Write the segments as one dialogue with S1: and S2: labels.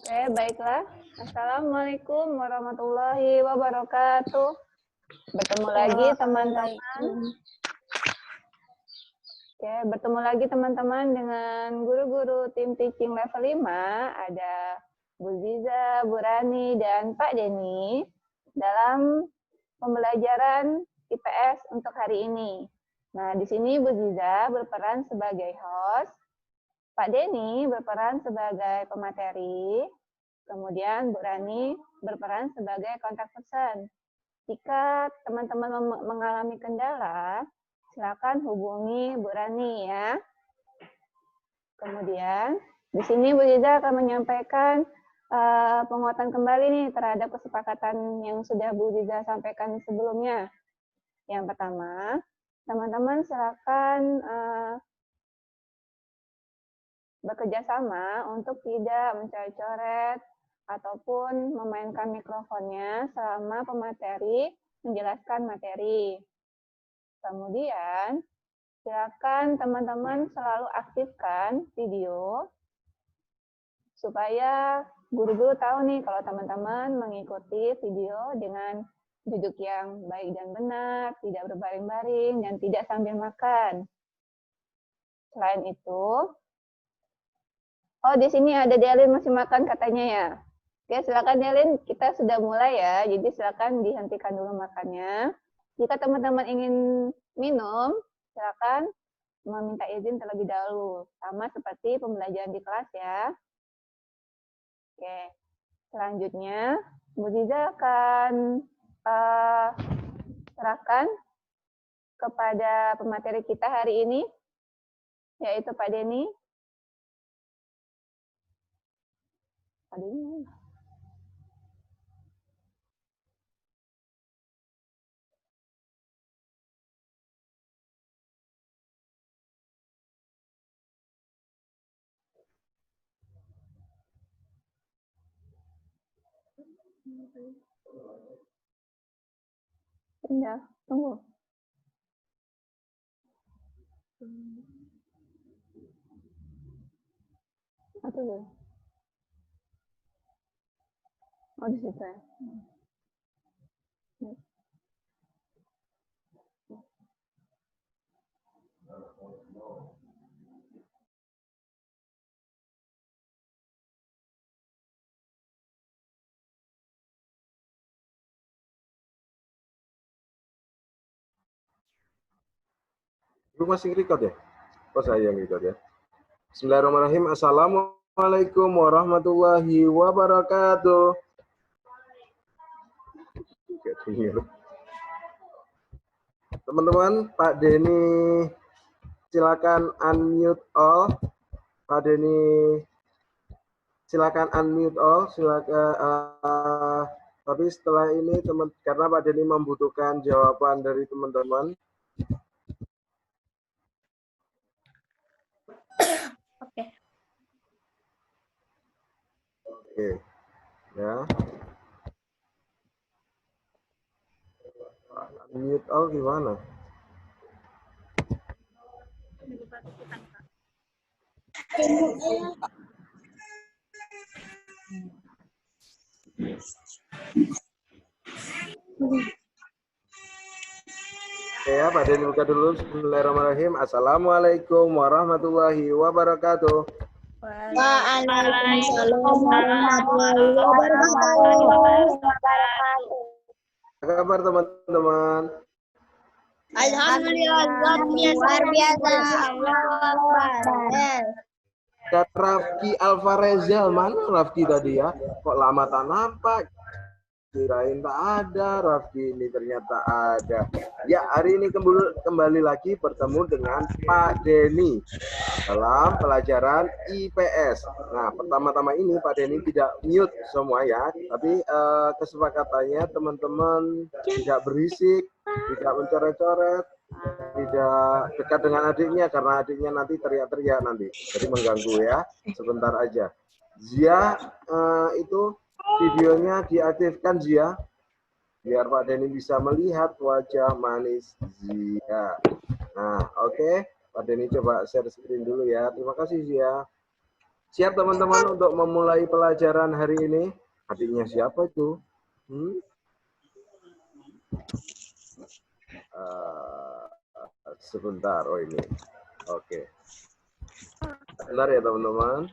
S1: Oke, baiklah. Assalamualaikum warahmatullahi wabarakatuh. Bertemu lagi teman-teman. Oke, bertemu lagi teman-teman dengan guru-guru tim teaching level 5. Ada Bu Ziza, Bu Rani, dan Pak Denny dalam pembelajaran IPS untuk hari ini. Nah, di sini Bu Ziza berperan sebagai host, Pak Denny berperan sebagai pemateri, kemudian Bu Rani berperan sebagai kontak person. Jika teman-teman mengalami kendala, silakan hubungi Bu Rani ya. Kemudian di sini Bu Ziza akan menyampaikan penguatan kembali nih terhadap kesepakatan yang sudah Bu Ziza sampaikan sebelumnya. Yang pertama, teman-teman silakan bekerja sama untuk tidak mencoret-coret ataupun memainkan mikrofonnya selama pemateri menjelaskan materi. Kemudian, silakan teman-teman selalu aktifkan video supaya guru-guru tahu nih kalau teman-teman mengikuti video dengan duduk yang baik dan benar, tidak berbaring-baring, dan tidak sambil makan. Selain itu, oh, di sini ada Delin masih makan katanya ya. Oke, silakan Delin, kita sudah mulai ya. Jadi silakan dihentikan dulu makannya. Jika teman-teman ingin minum, silakan meminta izin terlebih dahulu. Sama seperti pembelajaran di kelas ya. Oke, selanjutnya Bu Ziza akan serahkan kepada pemateri kita hari ini, yaitu Pak Denny. Pak Denny. Pindah, tunggu. Atau dulu. Oh, di situ ya.
S2: Lu masih record ya? Oh, saya yang record ya. Bismillahirrahmanirrahim. Assalamualaikum warahmatullahi wabarakatuh. Teman-teman, Pak Denny silakan unmute all. Pak Denny silakan unmute all. Silakan. Tapi setelah ini karena Pak Denny membutuhkan jawaban dari teman-teman. Oke. Ya. Unmute all gimana? Oke ya, Pak Denny buka dulu. Bismillahirrahmanirrahim. Assalamualaikum warahmatullahi wabarakatuh.
S3: Waalaikumsalam warahmatullahi wabarakatuh.
S2: Apa kabar teman-teman?
S3: Alhamdulillah luar biasa. Allahu Akbar.
S2: Ada Rafki Alvarezal, mana Rafki tadi ya? Kok lama tak nampak? Kirain tak ada, Rafki ini ternyata ada. Ya, hari ini kembali lagi bertemu dengan Pak Denny dalam pelajaran IPS. Nah, pertama-tama ini Pak Denny tidak mute semua ya, tapi kesepakatannya teman-teman tidak berisik, tidak mencoret-coret, tidak dekat dengan adiknya karena adiknya nanti teriak-teriak nanti, jadi mengganggu ya. Sebentar aja. Zia itu videonya diaktifkan Zia, biar Pak Denny bisa melihat wajah manis Zia. Nah, oke. Pak Denny coba share screen dulu ya. Terima kasih Zia. Siap teman-teman untuk memulai pelajaran hari ini? Adiknya siapa itu? Sebentar, oh ini. Oke. Bentar ya teman-teman.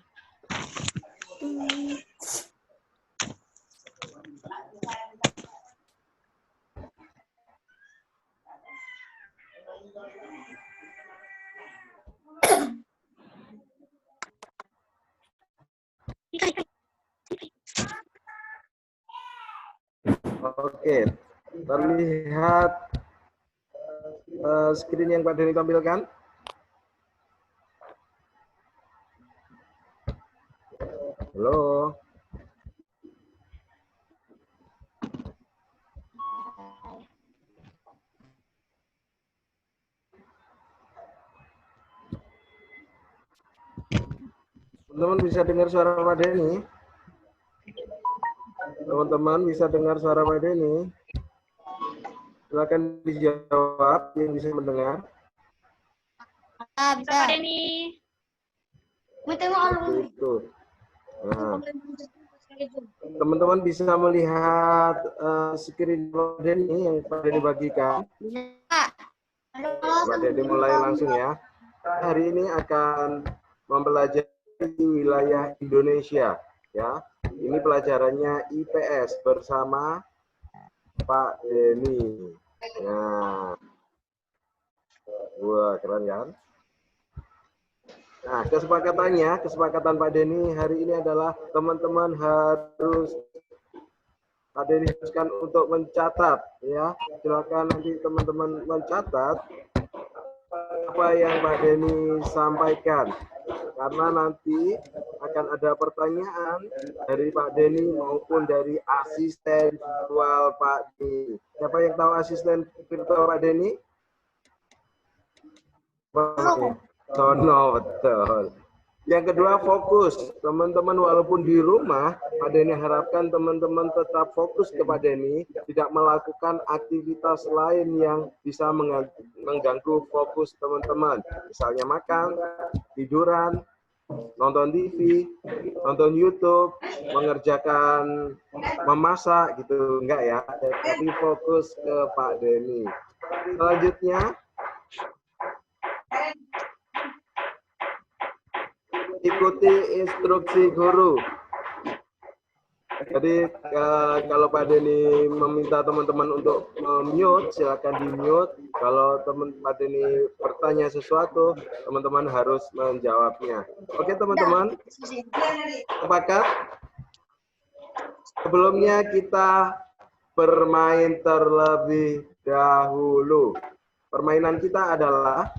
S2: Oke, terlihat screen yang Pak Denny tampilkan. Halo. Teman-teman bisa dengar suara Pak Denny? Teman-teman bisa dengar suara Pak Denny? Silakan dijawab yang bisa mendengar.
S3: Bisa Pak Denny. Mau tengok
S2: Itu. Nah, teman-teman bisa melihat screen Pak Denny yang Pak Denny bagikan. Pak Denny mulai langsung ya. Hari ini akan mempelajari wilayah Indonesia ya. Ini pelajarannya IPS bersama Pak Denny. Nah, wah keren kan? Nah, kesepakatan Pak Denny hari ini adalah teman-teman harus Pak Denny haruskan untuk mencatat ya. Silakan nanti teman-teman mencatat apa yang Pak Denny sampaikan. Karena nanti akan ada pertanyaan dari Pak Denny maupun dari asisten virtual Pak Denny. Siapa yang tahu asisten virtual Pak Denny? Sono, betul. Yang kedua fokus. Teman-teman walaupun di rumah, Pak Denny harapkan teman-teman tetap fokus ke Pak Denny, tidak melakukan aktivitas lain yang bisa mengganggu fokus teman-teman. Misalnya makan, tiduran, nonton TV, nonton YouTube, mengerjakan memasak gitu, enggak ya. Tapi fokus ke Pak Denny. Selanjutnya, ikuti instruksi guru. Jadi kalau Pak Denny meminta teman-teman untuk mute, silakan di mute. Kalau Pak Denny bertanya sesuatu, teman-teman harus menjawabnya. Oke teman-teman, sepakat? Sebelumnya kita bermain terlebih dahulu. Permainan kita adalah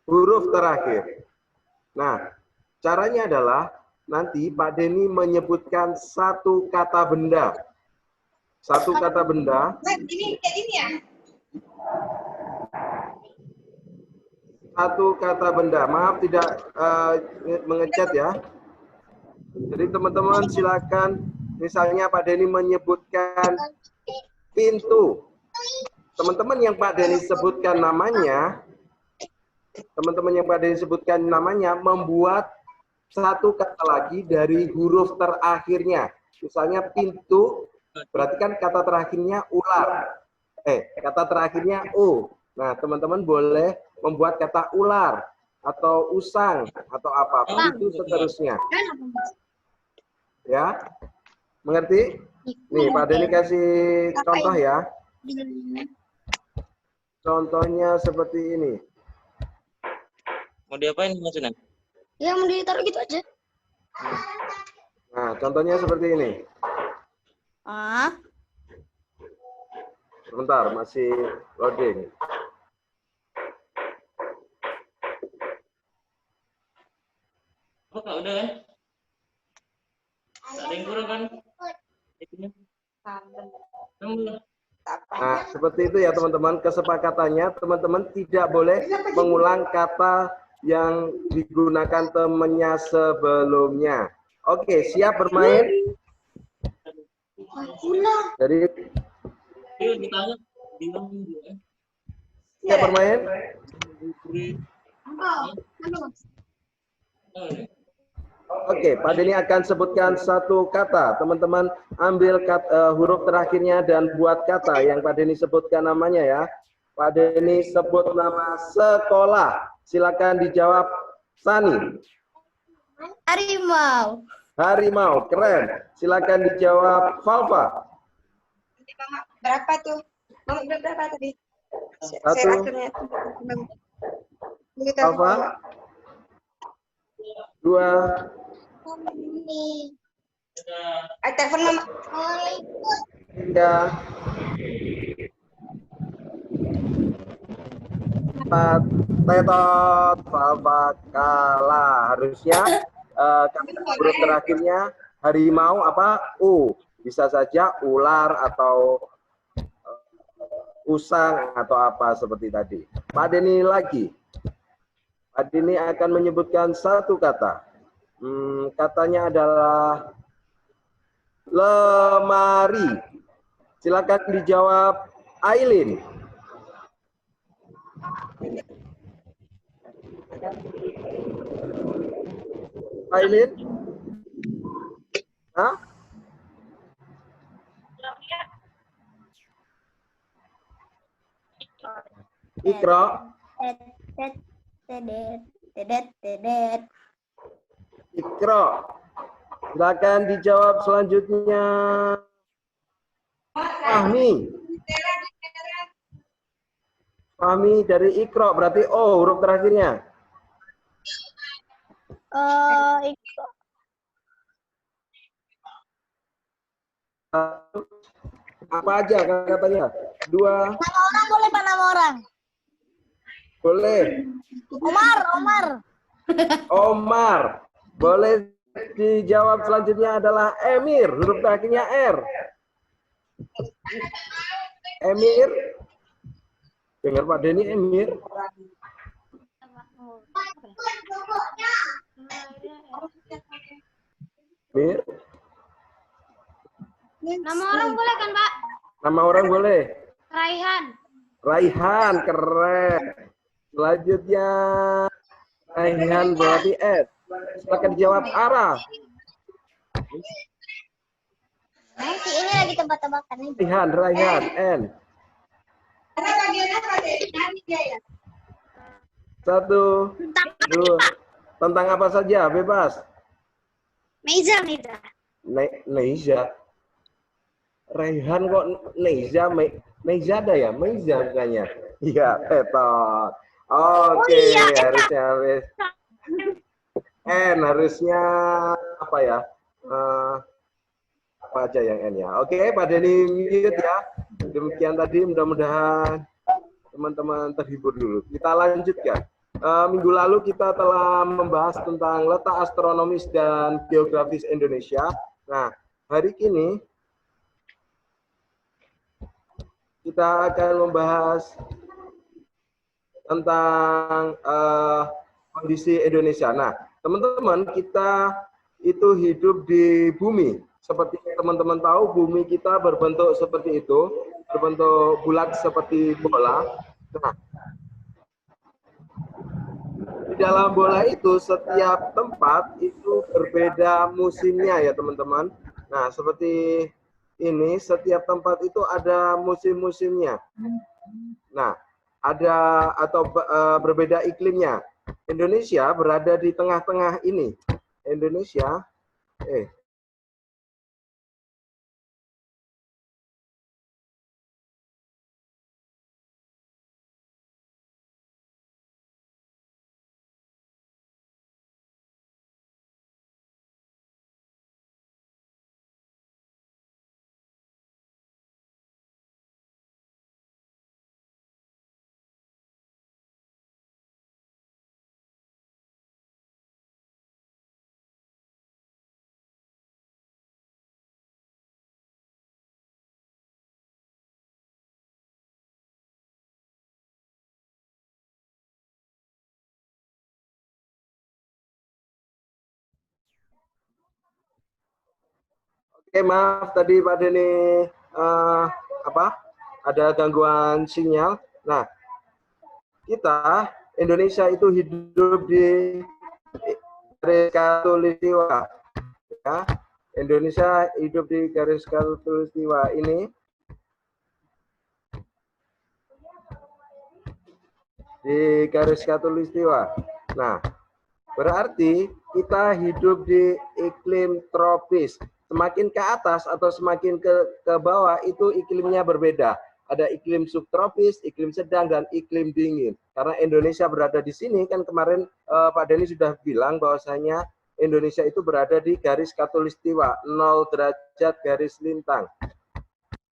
S2: huruf terakhir. Nah, caranya adalah nanti Pak Denny menyebutkan satu kata benda. Satu kata benda. Satu kata benda. Maaf tidak mengecat ya. Jadi teman-teman silakan, misalnya Pak Denny menyebutkan pintu. Teman-teman yang Pak Denny sebutkan namanya, membuat satu kata lagi dari huruf terakhirnya. Misalnya pintu, berarti kan kata terakhirnya ular. Kata terakhirnya U. Nah, teman-teman boleh membuat kata ular atau usang atau apa, itu seterusnya. Ya, mengerti? Nih, Pak Denny kasih contoh ya. Contohnya seperti ini.
S4: Mau diapain maksudnya?
S3: Ya mau ditaruh gitu aja.
S2: Nah, contohnya seperti ini. Sebentar, masih loading.
S4: Oh, Kak, udah kan? Ada yang kurang kan?
S2: Nah, seperti itu ya teman-teman. Kesepakatannya, teman-teman tidak boleh mengulang kata yang digunakan temannya sebelumnya. Oke, siap bermain? Jadi, siap bermain? Oke, Pak Denny akan sebutkan satu kata. Teman-teman ambil huruf terakhirnya dan buat kata yang Pak Denny sebutkan namanya ya. Pak Denny sebut nama sekolah. Silakan dijawab Sani.
S3: Harimau.
S2: Harimau, keren. Silakan dijawab Falfa.
S3: Berapa tuh? Mama berapa tadi?
S2: Satu. Falfa. 2.
S3: Telepon mama.
S2: 3. 4. Tetot. Falfa kalah. Harusnya huruf terakhirnya harimau apa? U. Bisa saja ular atau usang atau apa seperti tadi. Pak Denny lagi. Pak Denny akan menyebutkan satu kata. Katanya adalah lemari. Silakan dijawab Aileen. Aileen? Hah? Ikra.
S3: Tedet.
S2: Ikra. Silakan dijawab selanjutnya. Fahmi. Fahmi dari Ikra, berarti O huruf terakhirnya. Apa aja katanya? 2.
S3: Nama orang boleh Pak, nama orang?
S2: Boleh. Omar. Boleh dijawab selanjutnya adalah Emir. Huruf terakhirnya R. Emir. Dengar Pak Denny, Emir. Emir.
S3: Nama orang boleh kan Pak?
S2: Nama orang boleh.
S3: Raihan,
S2: keren. Selanjutnya Raihan berarti S. Silakan dijawab Ara.
S3: Nanti ini lagi tebak-tebakan nih.
S2: Raihan, N. 1, 2. Tentang apa saja, bebas.
S3: Meiza.
S2: Neiza. Raihan kok Neiza, Meizada ya? Meiza bukannya. Iya, tetot. Oke, harusnya habis. N harusnya apa ya? Apa aja yang N ya? Oke, Pak Denny mute ya. Demikian tadi, mudah-mudahan teman-teman terhibur dulu. Kita lanjutkan. Minggu lalu kita telah membahas tentang letak astronomis dan geografis Indonesia. Nah, hari ini kita akan membahas tentang kondisi Indonesia. Nah, teman-teman, kita itu hidup di bumi. Seperti teman-teman tahu, bumi kita berbentuk seperti itu, berbentuk bulat seperti bola. Nah, di dalam bola itu setiap tempat itu berbeda musimnya ya teman-teman. Nah, seperti ini, setiap tempat itu ada musim-musimnya. Nah, ada atau berbeda iklimnya. Indonesia berada di tengah-tengah ini. Indonesia, oke, maaf tadi Pak Denny ada gangguan sinyal. Nah, kita Indonesia itu hidup di garis khatulistiwa. Ya. Indonesia hidup di garis khatulistiwa ini. Di garis khatulistiwa. Nah, berarti kita hidup di iklim tropis. Semakin ke atas atau semakin ke bawah itu iklimnya berbeda. Ada iklim subtropis, iklim sedang, dan iklim dingin. Karena Indonesia berada di sini, kan kemarin Pak Denny sudah bilang bahwasanya Indonesia itu berada di garis khatulistiwa, 0 derajat garis lintang.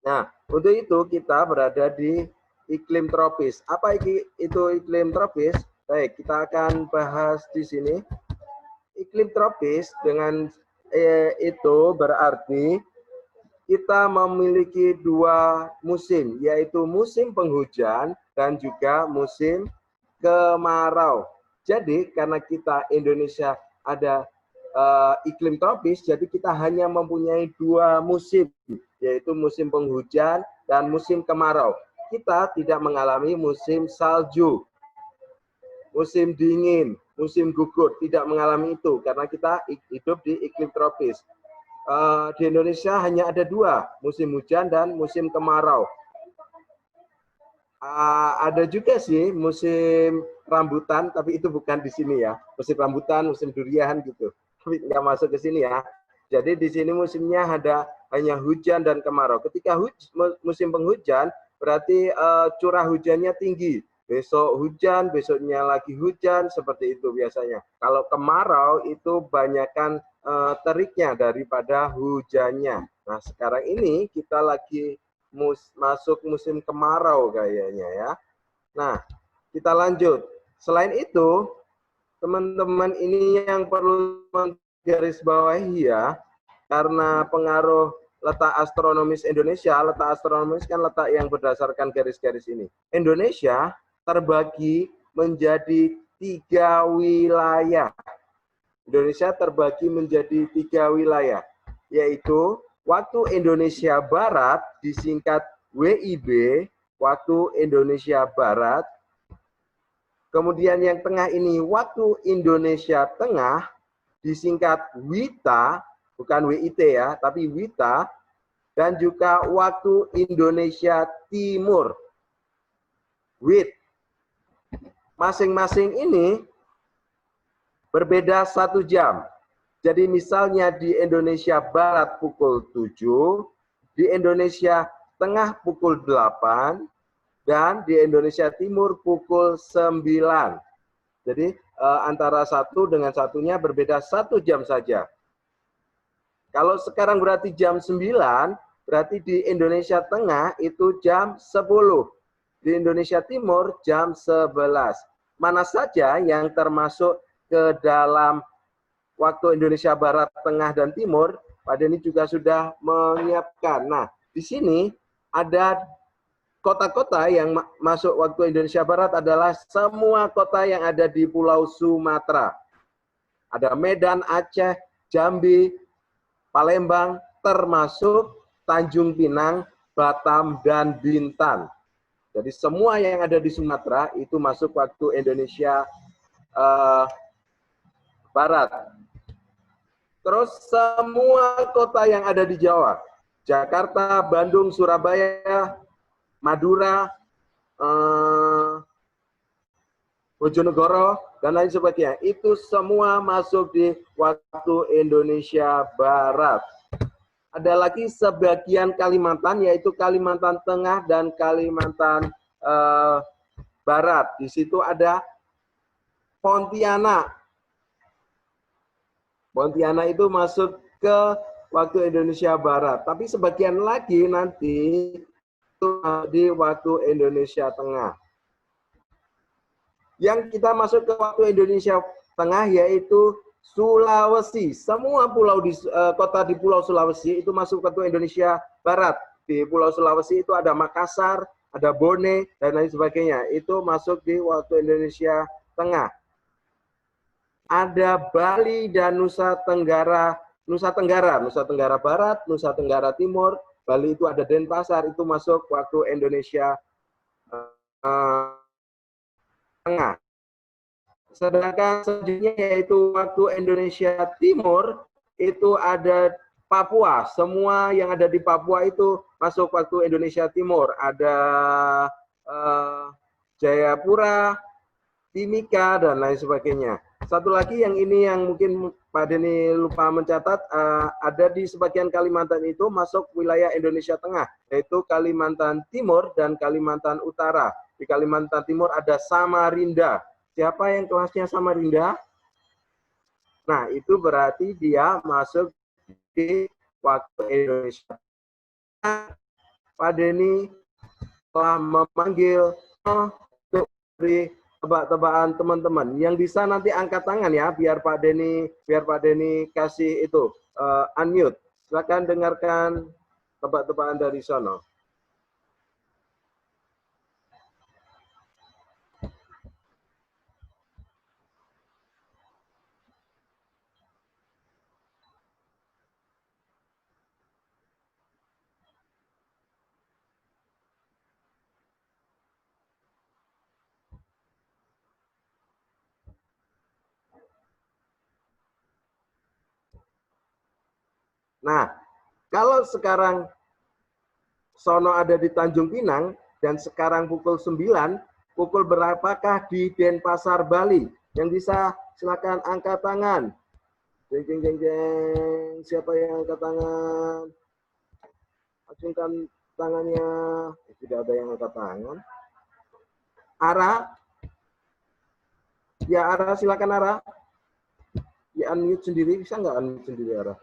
S2: Nah, untuk itu kita berada di iklim tropis. Apa itu iklim tropis? Baik, kita akan bahas di sini. Iklim tropis dengan itu berarti kita memiliki 2 musim, yaitu musim penghujan dan juga musim kemarau. Jadi karena kita Indonesia ada iklim tropis, jadi kita hanya mempunyai 2 musim, yaitu musim penghujan dan musim kemarau. Kita tidak mengalami musim salju, musim dingin, musim gugur, tidak mengalami itu karena kita hidup di iklim tropis. Di Indonesia hanya ada 2, musim hujan dan musim kemarau. Ada juga sih musim rambutan, tapi itu bukan di sini ya. Musim rambutan, musim durian gitu, tapi nggak masuk ke sini ya. Jadi di sini musimnya hanya hujan dan kemarau. Ketika musim penghujan, berarti curah hujannya tinggi. Besok hujan, besoknya lagi hujan, seperti itu biasanya. Kalau kemarau itu banyakkan teriknya daripada hujannya. Nah, sekarang ini kita lagi masuk musim kemarau kayaknya ya. Nah, kita lanjut. Selain itu, teman-teman ini yang perlu menggarisbawahi ya, karena pengaruh letak astronomis Indonesia, letak astronomis kan letak yang berdasarkan garis-garis ini. Indonesia terbagi menjadi 3 wilayah. Indonesia terbagi menjadi 3 wilayah, yaitu waktu Indonesia Barat disingkat WIB, waktu Indonesia Barat. Kemudian yang tengah ini waktu Indonesia Tengah disingkat WITA, bukan WIT ya, tapi WITA, dan juga waktu Indonesia Timur, WIT. Masing-masing ini berbeda 1 jam. Jadi misalnya di Indonesia Barat pukul 7, di Indonesia Tengah pukul 8, dan di Indonesia Timur pukul 9. Jadi antara satu dengan satunya berbeda 1 jam saja. Kalau sekarang berarti jam 9, berarti di Indonesia Tengah itu jam 10. Di Indonesia Timur jam 11. Mana saja yang termasuk ke dalam waktu Indonesia Barat, Tengah, dan Timur, Pak Denny juga sudah menyiapkan. Nah, di sini ada kota-kota yang masuk waktu Indonesia Barat adalah semua kota yang ada di Pulau Sumatera. Ada Medan, Aceh, Jambi, Palembang, termasuk Tanjung Pinang, Batam, dan Bintan. Jadi semua yang ada di Sumatera itu masuk waktu Indonesia Barat. Terus semua kota yang ada di Jawa, Jakarta, Bandung, Surabaya, Madura, Bojonegoro, dan lain sebagainya. Itu semua masuk di waktu Indonesia Barat. Ada lagi sebagian Kalimantan, yaitu Kalimantan Tengah dan Kalimantan Barat. Di situ ada Pontianak. Pontianak itu masuk ke waktu Indonesia Barat. Tapi sebagian lagi nanti di waktu Indonesia Tengah. Yang kita masuk ke waktu Indonesia Tengah yaitu Sulawesi. Semua pulau kota di Pulau Sulawesi itu masuk waktu Indonesia Barat. Di Pulau Sulawesi itu ada Makassar, ada Bone, dan lain sebagainya. Itu masuk di waktu Indonesia Tengah. Ada Bali dan Nusa Tenggara Barat, Nusa Tenggara Timur. Bali itu ada Denpasar, itu masuk waktu Indonesia Tengah. Sedangkan selanjutnya yaitu waktu Indonesia Timur itu ada Papua. Semua yang ada di Papua itu masuk waktu Indonesia Timur. Ada Jayapura, Timika, dan lain sebagainya. Satu lagi yang ini yang mungkin Pak Denny lupa mencatat, ada di sebagian Kalimantan itu masuk wilayah Indonesia Tengah, yaitu Kalimantan Timur dan Kalimantan Utara. Di Kalimantan Timur ada Samarinda. Siapa yang kelasnya Samarinda? Nah, itu berarti dia masuk di waktu Indonesia. Pak Denny telah memanggil untuk beri tebak-tebakan teman-teman. Yang bisa nanti angkat tangan ya, biar Pak Denny kasih itu unmute. Silakan dengarkan tebak-tebakan dari sono. Nah, kalau sekarang sono ada di Tanjung Pinang dan sekarang pukul 9, pukul berapakah di Denpasar, Bali? Yang bisa silakan angkat tangan. Jeng, jeng, jeng, jeng. Siapa yang angkat tangan? Acungkan tangannya. Tidak ada yang angkat tangan. Ara? Ya, Ara, silakan Ara. Ya, unmute sendiri. Bisa nggak unmute sendiri, Ara?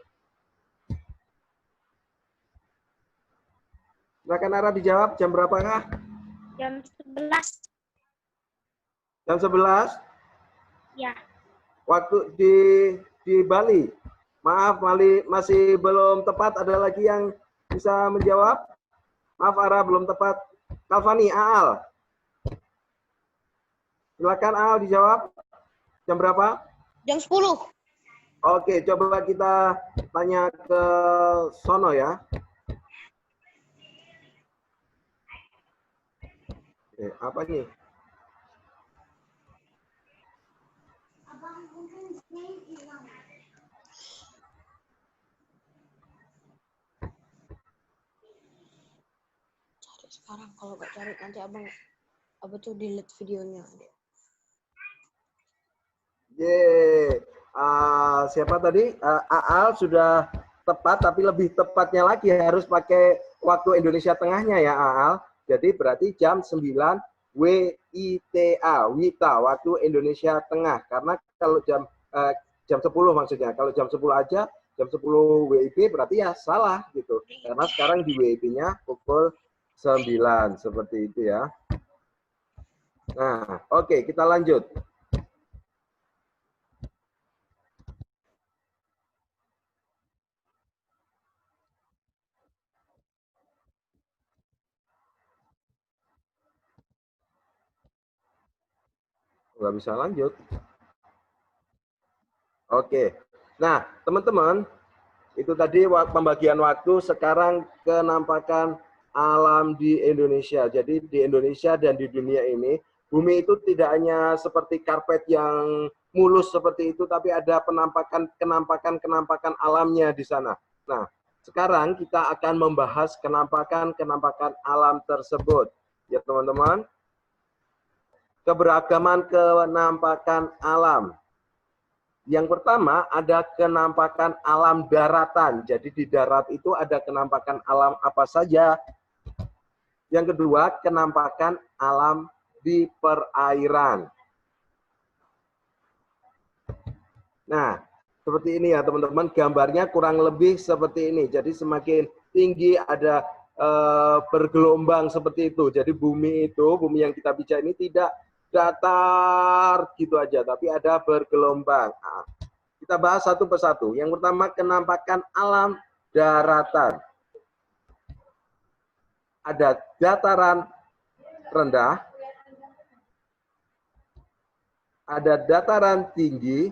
S2: Silakan Ara dijawab. Jam berapakah?
S3: Jam 11.
S2: Jam 11?
S3: Ya.
S2: Waktu di Bali. Maaf, Bali masih belum tepat. Ada lagi yang bisa menjawab? Maaf, Ara, belum tepat. Kalvani, Aal. Silakan Aal dijawab. Jam berapa?
S3: Jam 10.
S2: Oke, coba kita tanya ke sono ya. Apa nih?
S3: Cari sekarang, kalau nggak cari nanti abang tuh delete videonya.
S2: Siapa tadi? Aal sudah tepat, tapi lebih tepatnya lagi harus pakai waktu Indonesia Tengahnya ya Aal. Jadi berarti jam 9 WITA, WITA, waktu Indonesia Tengah. Karena kalau jam 10 maksudnya, kalau jam 10 aja, jam 10 WIB berarti ya salah gitu. Karena sekarang di WIB-nya pukul 9, seperti itu ya. Nah, oke, kita lanjut. Nggak bisa lanjut. Oke. Nah, teman-teman, itu tadi pembagian waktu. Sekarang kenampakan alam di Indonesia. Jadi di Indonesia dan di dunia ini, bumi itu tidak hanya seperti karpet yang mulus seperti itu, tapi ada kenampakan alamnya di sana. Nah, sekarang kita akan membahas kenampakan alam tersebut. Ya, teman-teman. Keberagaman kenampakan alam. Yang pertama ada kenampakan alam daratan. Jadi di darat itu ada kenampakan alam apa saja. Yang kedua, kenampakan alam di perairan. Nah, seperti ini ya teman-teman, gambarnya kurang lebih seperti ini. Jadi semakin tinggi ada bergelombang seperti itu. Jadi bumi yang kita bicara ini tidak datar gitu aja, tapi ada bergelombang. Nah, kita bahas satu persatu. Yang pertama, kenampakan alam daratan. Ada dataran rendah, ada dataran tinggi,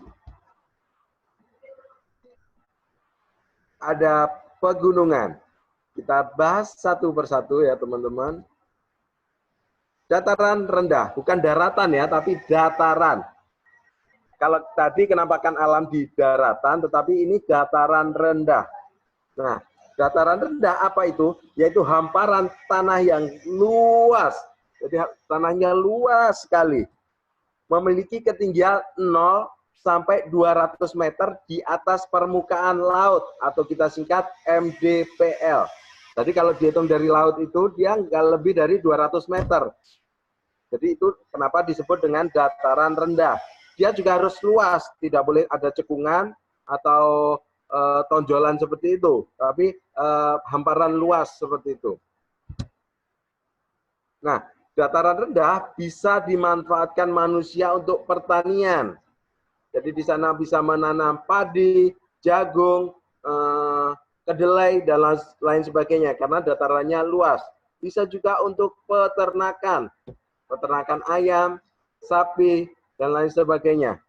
S2: ada pegunungan. Kita bahas satu persatu ya teman-teman. Dataran rendah, bukan daratan ya, tapi dataran. Kalau tadi kenampakan alam di daratan, tetapi ini dataran rendah. Nah, dataran rendah apa itu? Yaitu hamparan tanah yang luas. Jadi tanahnya luas sekali. Memiliki ketinggian 0 sampai 200 meter di atas permukaan laut. Atau kita singkat MDPL. Jadi kalau dihitung dari laut itu, dia nggak lebih dari 200 meter. Jadi itu kenapa disebut dengan dataran rendah. Dia juga harus luas, tidak boleh ada cekungan atau tonjolan seperti itu, tapi hamparan luas seperti itu. Nah, dataran rendah bisa dimanfaatkan manusia untuk pertanian. Jadi di sana bisa menanam padi, jagung, kedelai, dan lain sebagainya, karena datarannya luas. Bisa juga untuk peternakan ayam, sapi, dan lain sebagainya.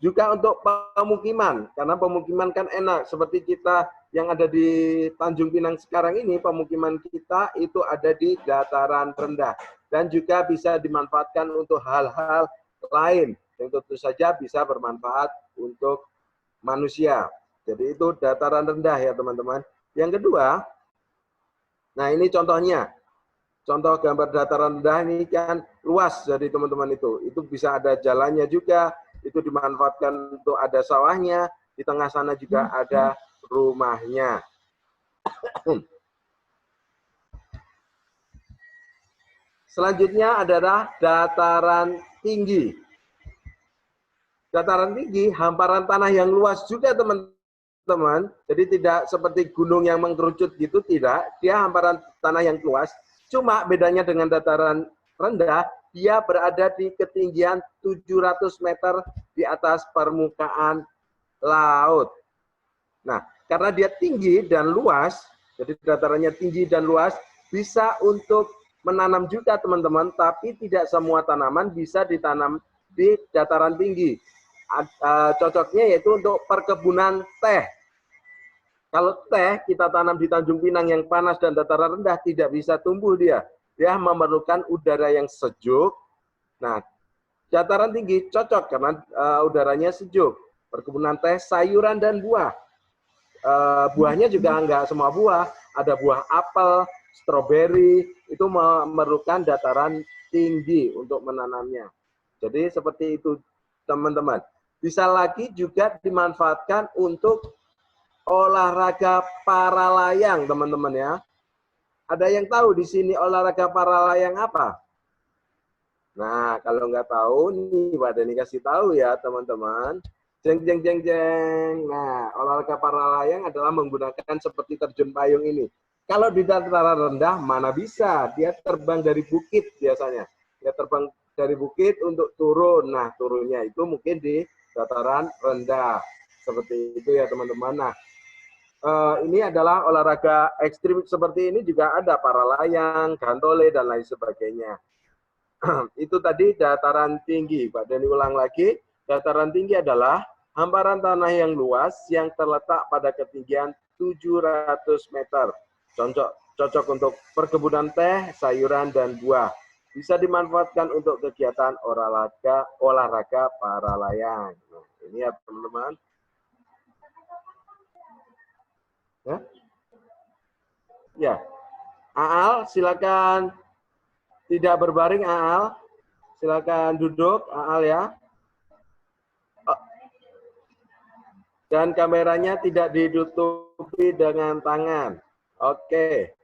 S2: Juga untuk pemukiman, karena pemukiman kan enak. Seperti kita yang ada di Tanjung Pinang sekarang ini, pemukiman kita itu ada di dataran rendah. Dan juga bisa dimanfaatkan untuk hal-hal lain, yang tentu saja bisa bermanfaat untuk manusia. Jadi itu dataran rendah ya teman-teman. Yang kedua, nah ini contohnya. Contoh gambar dataran rendah ini kan luas dari teman-teman itu. Itu bisa ada jalannya juga, itu dimanfaatkan untuk ada sawahnya, di tengah sana juga ada rumahnya. Selanjutnya adalah dataran tinggi. Dataran tinggi, hamparan tanah yang luas juga teman-teman. Jadi tidak seperti gunung yang mengkerucut gitu, tidak. Dia hamparan tanah yang luas. Cuma bedanya dengan dataran rendah, dia berada di ketinggian 700 meter di atas permukaan laut. Nah, karena dia tinggi dan luas, jadi datarannya tinggi dan luas, bisa untuk menanam juga teman-teman, tapi tidak semua tanaman bisa ditanam di dataran tinggi. Cocoknya yaitu untuk perkebunan teh. Kalau teh kita tanam di Tanjung Pinang yang panas dan dataran rendah, tidak bisa tumbuh dia. Dia memerlukan udara yang sejuk. Nah, dataran tinggi cocok karena udaranya sejuk. Perkebunan teh, sayuran, dan buah. Buahnya juga enggak semua buah. Ada buah apel, stroberi, itu memerlukan dataran tinggi untuk menanamnya. Jadi seperti itu teman-teman. Bisa lagi juga dimanfaatkan untuk olahraga para layang, teman-teman ya. Ada yang tahu di sini olahraga para layang apa? Nah, kalau nggak tahu nih, Pak Deni kasih tahu ya, teman-teman. Jeng, jeng, jeng, jeng. Nah, olahraga para layang adalah menggunakan seperti terjun payung ini. Kalau di dataran rendah, mana bisa? Dia terbang dari bukit biasanya. Dia terbang dari bukit untuk turun. Nah, turunnya itu mungkin di dataran rendah. Seperti itu ya, teman-teman. Nah, ini adalah olahraga ekstrim seperti ini juga ada para layang, gantole, dan lain sebagainya. Itu tadi dataran tinggi. Pak Deni ulang lagi, dataran tinggi adalah hamparan tanah yang luas yang terletak pada ketinggian 700 meter. Cocok untuk perkebunan teh, sayuran, dan buah. Bisa dimanfaatkan untuk kegiatan olahraga para layang. Nah, ini ya teman-teman. Ya, Aal, silakan tidak berbaring, Aal. Silakan duduk, Aal ya. Dan kameranya tidak ditutupi dengan tangan. Oke.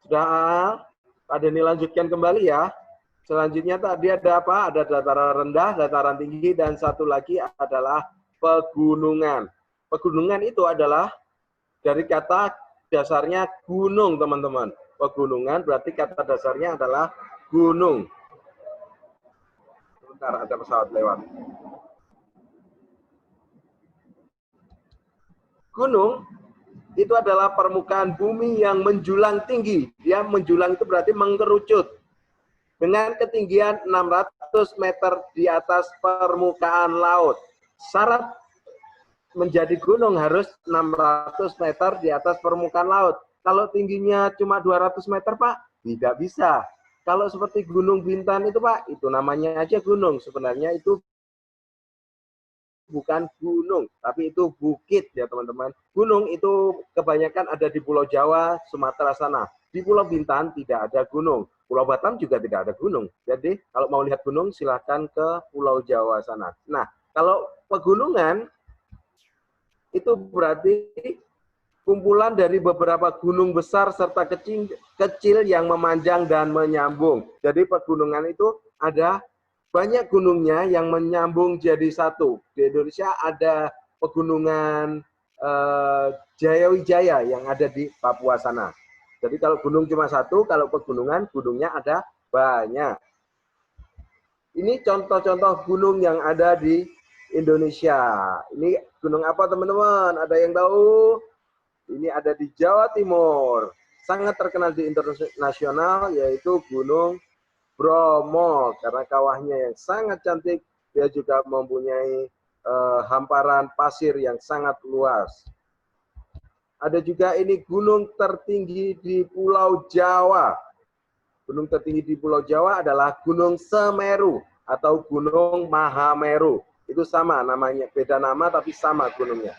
S2: Sudah, Aal? Pak Deni lanjutkan kembali ya. Selanjutnya tadi ada apa? Ada dataran rendah, dataran tinggi, dan satu lagi adalah pegunungan. Pegunungan itu adalah dari kata dasarnya gunung, teman-teman. Pegunungan berarti kata dasarnya adalah gunung. Sebentar, ada pesawat lewat. Gunung itu adalah permukaan bumi yang menjulang tinggi. Dia menjulang itu berarti mengerucut. Dengan ketinggian 600 meter di atas permukaan laut. Syarat menjadi gunung harus 600 meter di atas permukaan laut. Kalau tingginya cuma 200 meter, Pak, tidak bisa. Kalau seperti Gunung Bintan itu, Pak, itu namanya aja gunung. Sebenarnya itu bukan gunung, tapi itu bukit ya teman-teman. Gunung itu kebanyakan ada di Pulau Jawa, Sumatera sana. Di Pulau Bintan tidak ada gunung. Pulau Batam juga tidak ada gunung. Jadi kalau mau lihat gunung silahkan ke Pulau Jawa sana. Nah, kalau pegunungan itu berarti kumpulan dari beberapa gunung besar serta kecil yang memanjang dan menyambung. Jadi pegunungan itu ada banyak gunungnya yang menyambung jadi satu. Di Indonesia ada pegunungan Jayawijaya yang ada di Papua sana. Jadi kalau gunung cuma satu, kalau pegunungan gunungnya ada banyak. Ini contoh-contoh gunung yang ada di Indonesia. Ini gunung apa teman-teman? Ada yang tahu? Ini ada di Jawa Timur. Sangat terkenal di internasional yaitu Gunung Bromo. Karena kawahnya yang sangat cantik. Dia juga mempunyai hamparan pasir yang sangat luas. Ada juga ini gunung tertinggi di Pulau Jawa. Gunung tertinggi di Pulau Jawa adalah Gunung Semeru atau Gunung Mahameru. Itu sama namanya, beda nama tapi sama gunungnya.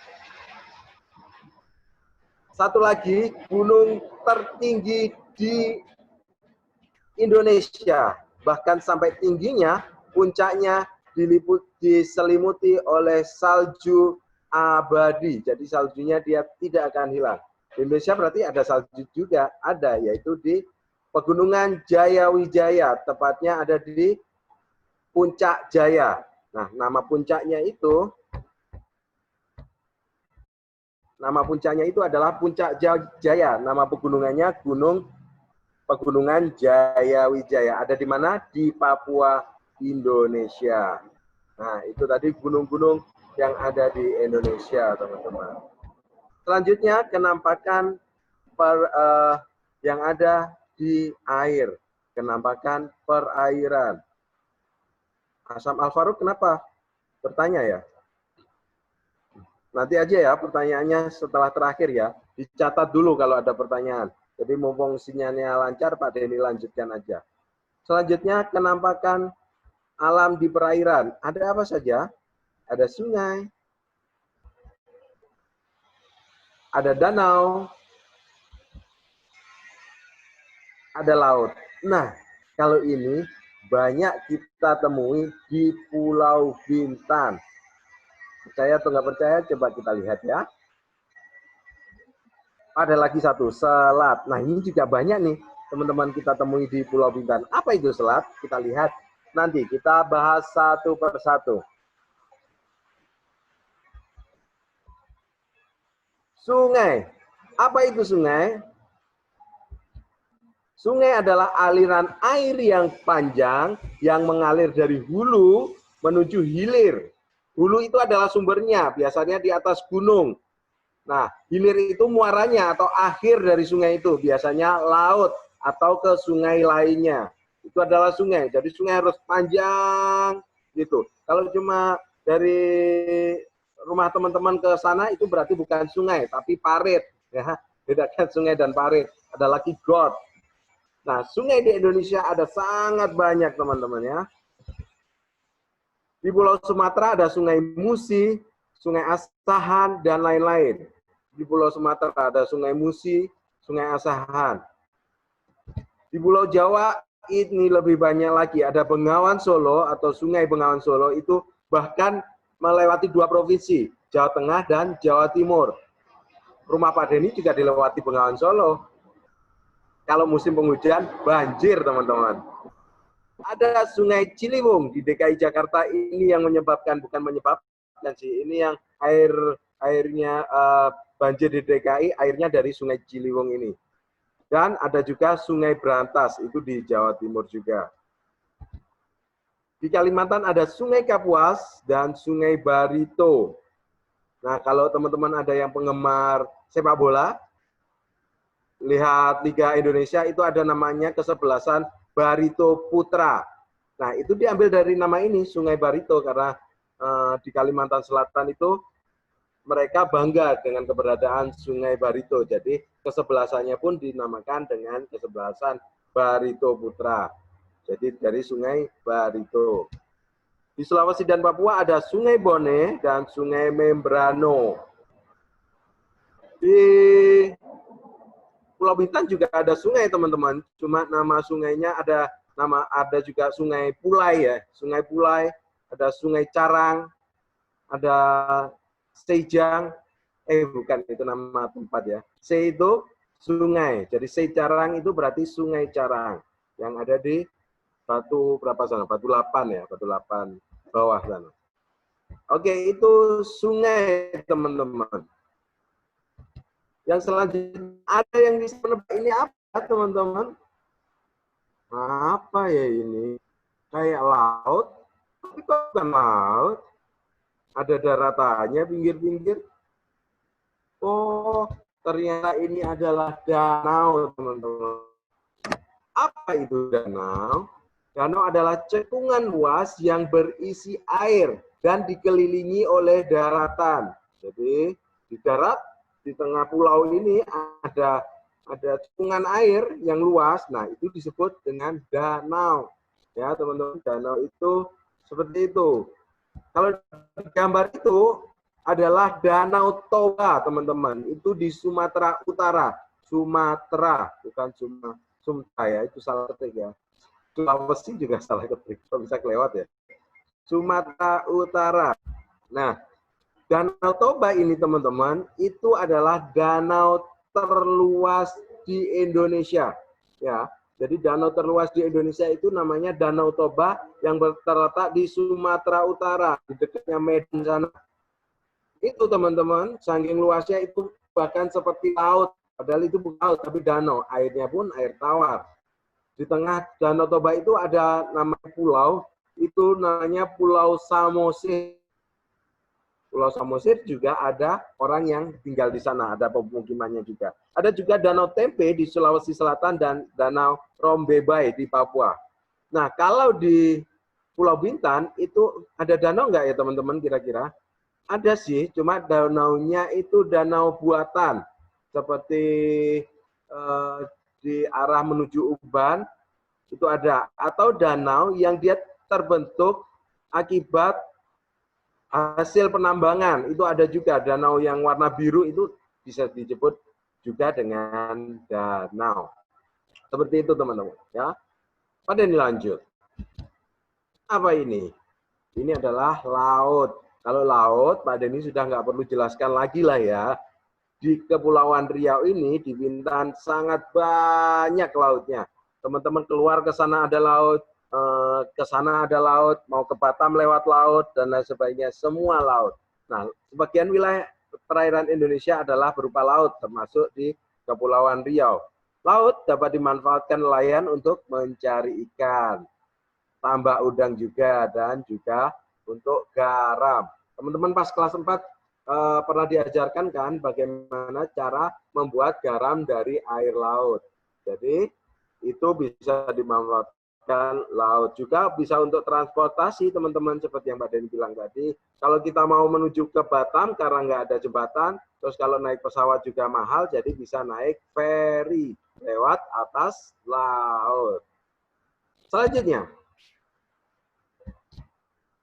S2: Satu lagi, gunung tertinggi di Indonesia. Bahkan sampai tingginya, puncaknya diselimuti oleh salju abadi. Jadi saljunya dia tidak akan hilang. Di Indonesia berarti ada salju juga, ada, yaitu di Pegunungan Jayawijaya. Tepatnya ada di Puncak Jaya. Nah, nama puncaknya itu adalah Puncak Jaya. Nama pegunungannya Pegunungan Jayawijaya. Ada di mana? Di Papua, Indonesia. Nah, itu tadi gunung-gunung yang ada di Indonesia, teman-teman. Selanjutnya, kenampakan yang ada di air. Kenampakan perairan. Asam Al-Faruq kenapa? Bertanya ya. Nanti aja ya pertanyaannya setelah terakhir ya. Dicatat dulu kalau ada pertanyaan. Jadi mumpung sinyalnya lancar, Pak Denny lanjutkan aja. Selanjutnya kenampakan alam di perairan. Ada apa saja? Ada sungai, ada danau, ada laut. Nah, kalau ini banyak kita temui di Pulau Bintan. Percaya atau nggak percaya, coba kita lihat ya. Ada lagi satu, selat. Nah, ini juga banyak nih teman-teman kita temui di Pulau Bintan. Apa itu selat? Kita lihat nanti. Kita bahas satu persatu. Sungai. Apa itu sungai? Sungai adalah aliran air yang panjang yang mengalir dari hulu menuju hilir. Hulu itu adalah sumbernya, biasanya di atas gunung. Nah, hilir itu muaranya atau akhir dari sungai itu, biasanya laut atau ke sungai lainnya. Itu adalah sungai, jadi sungai harus panjang gitu. Kalau cuma dari rumah teman-teman ke sana itu berarti bukan sungai, tapi parit. Ya, bedakan sungai dan parit. Ada lagi got. Nah, sungai di Indonesia ada sangat banyak teman-teman ya. Di Pulau Sumatera ada Sungai Musi, Sungai Asahan, dan lain-lain. Di Pulau Sumatera ada Sungai Musi, Sungai Asahan. Di Pulau Jawa ini lebih banyak lagi. Ada Bengawan Solo atau Sungai Bengawan Solo itu bahkan melewati 2 provinsi, Jawa Tengah dan Jawa Timur. Rumah Pak Denny juga dilewati Bengawan Solo. Kalau musim penghujan, banjir teman-teman. Ada Sungai Ciliwung di DKI Jakarta ini yang menyebabkan, bukan menyebabkan sih, ini yang airnya banjir di DKI, airnya dari Sungai Ciliwung ini. Dan ada juga Sungai Brantas, itu di Jawa Timur juga. Di Kalimantan ada Sungai Kapuas dan Sungai Barito. Nah, kalau teman-teman ada yang penggemar sepak bola, lihat Liga Indonesia itu ada namanya kesebelasan Barito Putra. Nah, itu diambil dari nama ini, Sungai Barito, karena di Kalimantan Selatan itu mereka bangga dengan keberadaan Sungai Barito. Jadi, kesebelasannya pun dinamakan dengan kesebelasan Barito Putra. Jadi, dari Sungai Barito. Di Sulawesi dan Papua ada Sungai Bone dan Sungai Membrano. Di Pulau Bintan juga ada sungai, teman-teman. Cuma nama sungainya ada juga Sungai Pulai ya. Sungai Pulai, ada Sungai Carang, ada Sejang. Bukan, itu nama tempat ya. Se itu sungai. Jadi Secarang itu berarti Sungai Carang yang ada di Batu berapa sana? Batu 8 ya, Batu 8 bawah sana. Oke, itu sungai, teman-teman. Yang selanjutnya ada yang bisa menebak ini apa, teman-teman? Apa ya ini? Kayak laut, tapi kok bukan laut? Ada daratannya pinggir-pinggir. Oh, ternyata ini adalah danau, teman-teman. Apa itu danau? Danau adalah cekungan luas yang berisi air dan dikelilingi oleh daratan. Jadi di darat, di tengah pulau ini ada cekungan air yang luas. Nah, itu disebut dengan danau. Ya, teman-teman, danau itu seperti itu. Kalau gambar itu adalah Danau Toba, teman-teman. Itu di Sumatera Utara. Sumatera, bukan Sumatra ya, itu salah ketik ya. Sulawesi juga salah ketik, kok bisa kelewat ya. Sumatera Utara. Nah, Danau Toba ini, teman-teman, itu adalah danau terluas di Indonesia. Ya, jadi danau terluas di Indonesia itu namanya Danau Toba yang terletak di Sumatera Utara, di dekatnya Medan sana. Itu, teman-teman, saking luasnya itu bahkan seperti laut. Padahal itu bukan laut, tapi danau. Airnya pun air tawar. Di tengah Danau Toba itu ada nama pulau, itu namanya Pulau Samosir. Pulau Samosir juga ada orang yang tinggal di sana, ada pemukimannya juga. Ada juga Danau Tempe di Sulawesi Selatan dan Danau Rombebai di Papua. Nah, kalau di Pulau Bintan itu ada danau nggak ya, teman-teman, kira-kira? Ada sih, cuma danaunya itu danau buatan. Seperti di arah menuju Uban, itu ada. Atau danau yang dia terbentuk akibat hasil penambangan. Itu ada juga. Danau yang warna biru itu bisa disebut juga dengan danau. Seperti itu, teman-teman. Ya. Pada ini lanjut. Apa ini? Ini adalah laut. Kalau laut, Pak Denny sudah nggak perlu jelaskan lagi lah ya. Di Kepulauan Riau ini, di Bintan, sangat banyak lautnya. Teman-teman keluar ke sana ada laut, ke sana ada laut, mau ke Batam lewat laut, dan lain sebagainya, semua laut. Nah, sebagian wilayah perairan Indonesia adalah berupa laut, termasuk di Kepulauan Riau. Laut dapat dimanfaatkan nelayan untuk mencari ikan, tambak udang juga, dan juga untuk garam. Teman-teman pas kelas 4 pernah diajarkan kan bagaimana cara membuat garam dari air laut. Jadi itu bisa dimanfaatkan laut. Juga bisa untuk transportasi, teman-teman, seperti yang Mbak Deni bilang tadi. Kalau kita mau menuju ke Batam karena nggak ada jembatan, terus kalau naik pesawat juga mahal, jadi bisa naik feri lewat atas laut. Selanjutnya,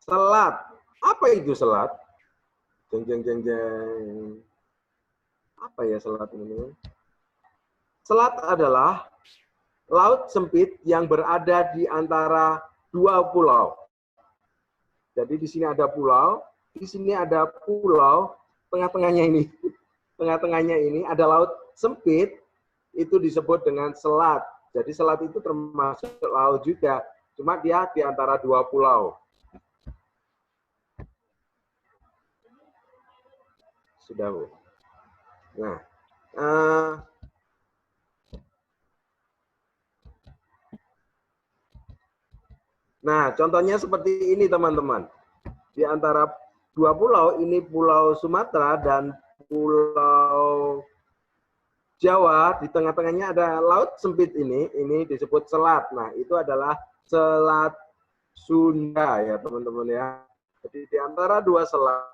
S2: selat. Apa itu selat? Jeng, jeng, jeng, jeng. Apa ya selat ini? Selat adalah laut sempit yang berada di antara dua pulau. Jadi di sini ada pulau, di sini ada pulau, tengah-tengahnya ini ada laut sempit, itu disebut dengan selat. Jadi selat itu termasuk laut juga, cuma dia di antara dua pulau. Sudah, Bu. Nah, contohnya seperti ini, teman-teman. Di antara dua pulau, ini Pulau Sumatera dan Pulau Jawa, di tengah-tengahnya ada laut sempit ini disebut selat. Nah, itu adalah Selat Sunda ya, teman-teman ya. Jadi di antara dua selat,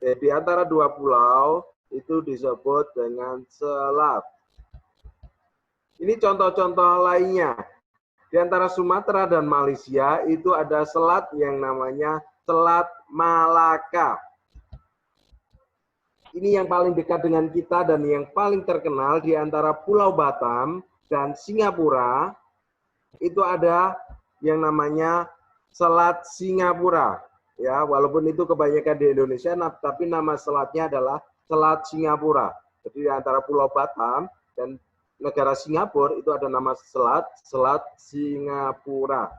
S2: di antara dua pulau itu disebut dengan selat. Ini contoh-contoh lainnya. Di antara Sumatera dan Malaysia itu ada selat yang namanya Selat Malaka. Ini yang paling dekat dengan kita dan yang paling terkenal di antara Pulau Batam dan Singapura. Itu ada yang namanya Selat Singapura. Ya, walaupun itu kebanyakan di Indonesia, tapi nama selatnya adalah Selat Singapura. Jadi di antara Pulau Batam dan negara Singapura itu ada nama Selat Singapura.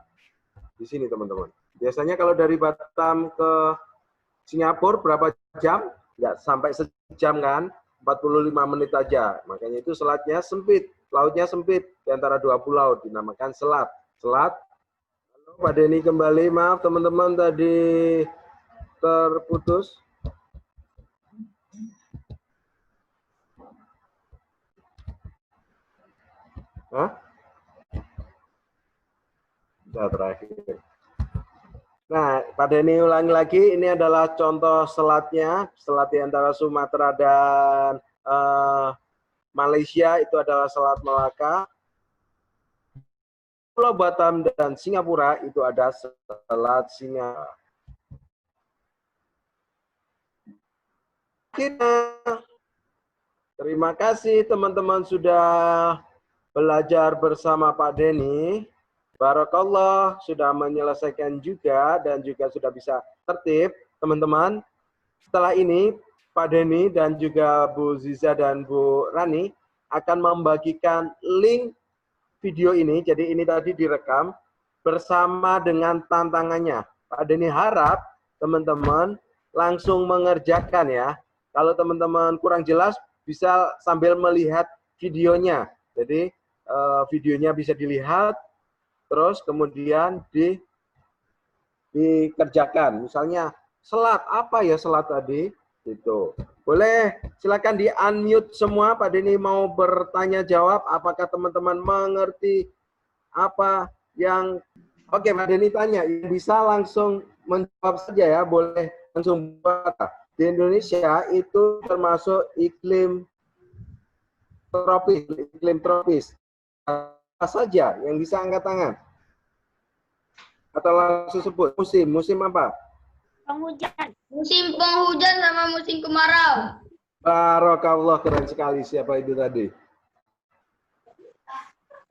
S2: Di sini teman-teman. Biasanya kalau dari Batam ke Singapura berapa jam? Nggak sampai sejam kan, 45 menit aja. Makanya itu selatnya sempit, lautnya sempit di antara dua pulau, dinamakan selat. Selat. Halo Pak Denny kembali, maaf teman-teman tadi terputus. Hah? Sudah terakhir. Nah, Pak Denny ulangi lagi, ini adalah contoh selatnya, selat di antara Sumatera dan Malaysia, itu adalah Selat Malaka. Pulau Batam dan Singapura, itu ada Selat Singapura. Terima kasih teman-teman sudah belajar bersama Pak Denny. Barakallah, sudah menyelesaikan juga dan juga sudah bisa tertib. Teman-teman, setelah ini Pak Denny dan juga Bu Ziza dan Bu Rani akan membagikan link video ini. Jadi ini tadi direkam bersama dengan tantangannya. Pak Denny harap teman-teman langsung mengerjakan ya. Kalau teman-teman kurang jelas bisa sambil melihat videonya. Jadi videonya bisa dilihat. Terus kemudian dikerjakan. Misalnya selat, apa ya selat tadi? Itu. Boleh silakan di-unmute semua. Pak Denny mau bertanya jawab. Apakah teman-teman mengerti apa yang... Oke, Pak Denny tanya. Bisa langsung menjawab saja ya. Boleh langsung buat. Di Indonesia itu termasuk iklim tropis. Apa saja yang bisa angkat tangan? Atau langsung sebut musim apa?
S5: Penghujan. Musim penghujan sama musim kemarau.
S2: Barakallah, keren sekali. Siapa itu tadi?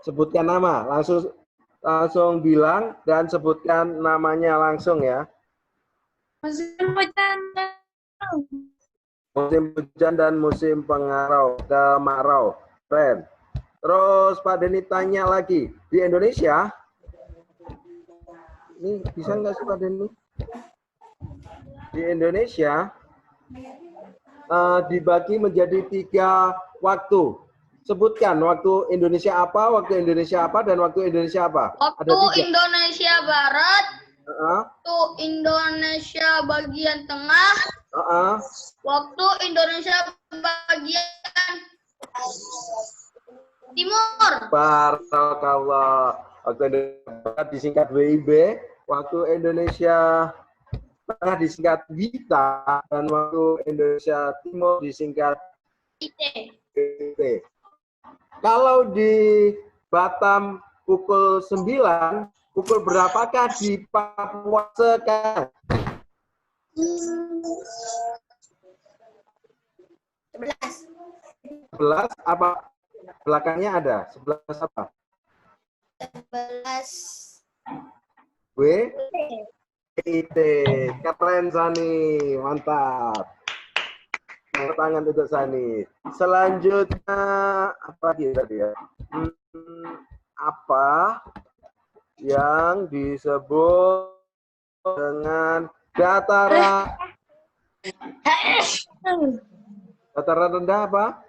S2: Sebutkan nama, langsung bilang dan sebutkan namanya langsung ya.
S5: Musim hujan.
S2: Musim hujan dan musim kemarau. Keren. Terus Pak Denny tanya lagi, di Indonesia, ini bisa nggak sih Pak Denny? Di Indonesia dibagi menjadi 3 waktu. Sebutkan waktu Indonesia apa, waktu Indonesia apa, dan waktu Indonesia apa.
S5: Waktu
S2: Ada 3.
S5: Indonesia Barat, waktu Indonesia bagian tengah, waktu Indonesia bagian timur.
S2: Barakallah. Waktu Indonesia disingkat WIB, waktu Indonesia Tengah disingkat WITA, dan waktu Indonesia Timur disingkat IT. Kalau di Batam pukul 9, pukul berapakah di Papua sekarang? 11 apa? Belakangnya ada. 11 apa?
S5: 11.
S2: WIT. Keren Sani, mantap. Tangan untuk Sani. Selanjutnya apa lagi tadi ya? Apa yang disebut dengan dataran rendah apa?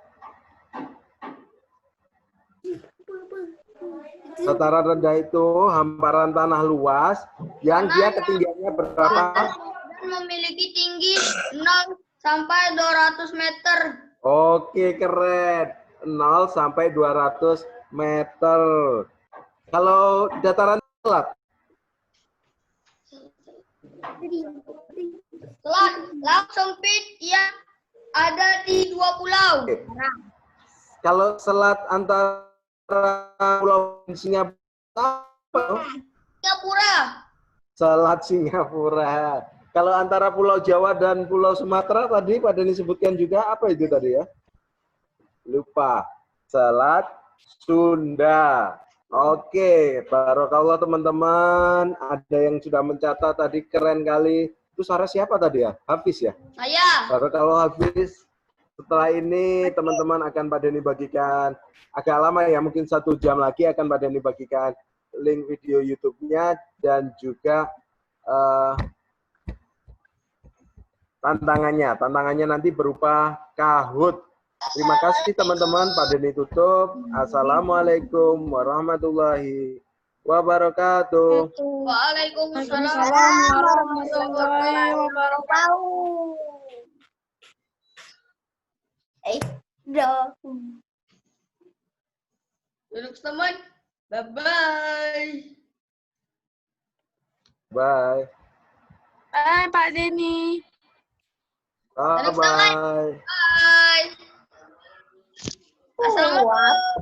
S2: Dataran rendah itu hamparan tanah luas yang dia ketinggiannya berapa?
S5: Dan memiliki tinggi 0 sampai 200 meter.
S2: Oke, keren. 0 sampai 200 meter. Kalau dataran selat?
S5: Selat langsung sempit yang ada di 2 pulau.
S2: Oke. Kalau selat antara Pulau Singapura
S5: Singapura.
S2: Selat Singapura. Kalau antara Pulau Jawa dan Pulau Sumatera tadi Pak Denny sebutkan juga apa itu tadi ya? Lupa. Selat Sunda. Oke, barokallah teman-teman. Ada yang sudah mencatat tadi, keren kali. Itu suara siapa tadi ya? Hafiz ya?
S5: Saya.
S2: Barokallah Hafiz. Setelah ini teman-teman akan Pak Denny bagikan. Agak lama ya, mungkin 1 jam lagi akan Pak Denny bagikan link video YouTube-nya dan juga tantangannya. Tantangannya nanti berupa Kahoot. Terima kasih teman-teman. Pak Denny tutup. Assalamualaikum warahmatullahi wabarakatuh.
S5: Waalaikumsalam warahmatullahi wabarakatuh. Duduk teman. Bye-bye.
S2: Bye.
S6: Bye, Pak Denny.
S2: Bye.
S5: Bye. Assalamualaikum.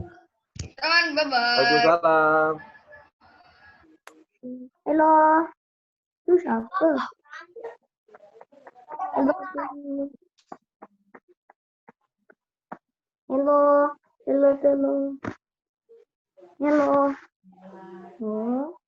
S5: Teman, bye-bye.
S2: Waalaikumsalam.
S1: Halo. Itu siapa? Halo. Halo. Halo. Halo. Halo.